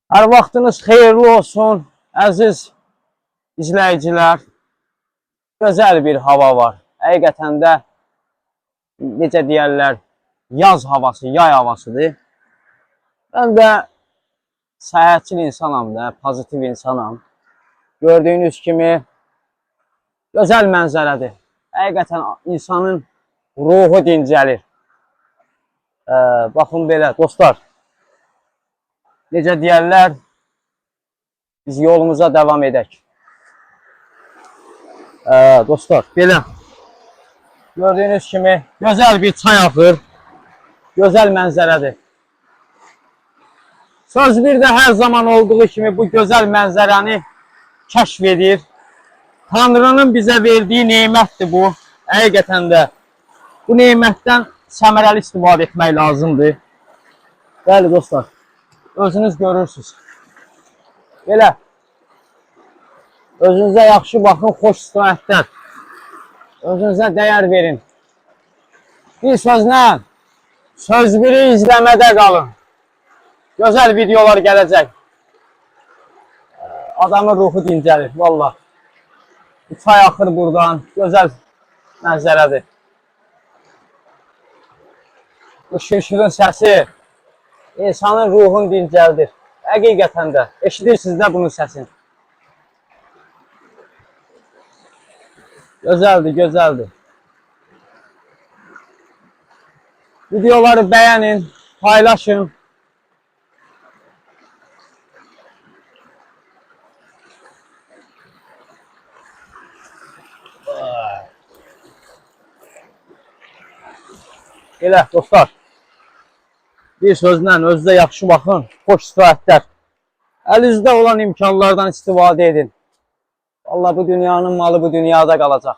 Hər vaxtınız xeyirli olsun, əziz izləyicilər. Gözəl bir hava var. Həqiqətən də, necə deyərlər, yaz havası, yay havasıdır. Mən də səyahətçil insanam da, pozitiv insanam. Gördüyünüz kimi, gözəl mənzərədir. Həqiqətən insanın ruhu dincəlir. Baxın belə, dostlar. Necə deyərlər, biz yolumuza davam edək. Dostlar, belə. Gördüyünüz kimi, gözəl bir çay axır. Gözəl mənzərədir. Söz bir də hər zaman olduğu kimi bu gözəl mənzərəni kəşf edir. Tanrının bizə verdiyi neymətdir bu. Həqiqətən də bu neymətdən səmərəli istifadə etmək lazımdır. Bəli, dostlar. Özünüz görürsünüz. Belə. Özünüzə yaxşı baxın, xoş istirahətlər. Özünüzə dəyər verin. Bir sözlə, söz biri izləmədə qalın. Gözəl videolar gələcək. Adamın ruhu dincəlir, valla. Çay axır buradan, gözəl mənzərədir. Bu şırşırın səsi insanın ruhunu dincəldir. Həqiqətən də. Eşidirsiniz də bunun səsini. Gözəldir, gözəldir. Videoları bəyənin, paylaşın. Elə, dostlar. Bir sözlə özünüzə yaxşı baxın, xoş istirahətlər. Əlinizdə olan imkanlardan istifadə edin. Vallahi bu dünyanın malı bu dünyada qalacaq.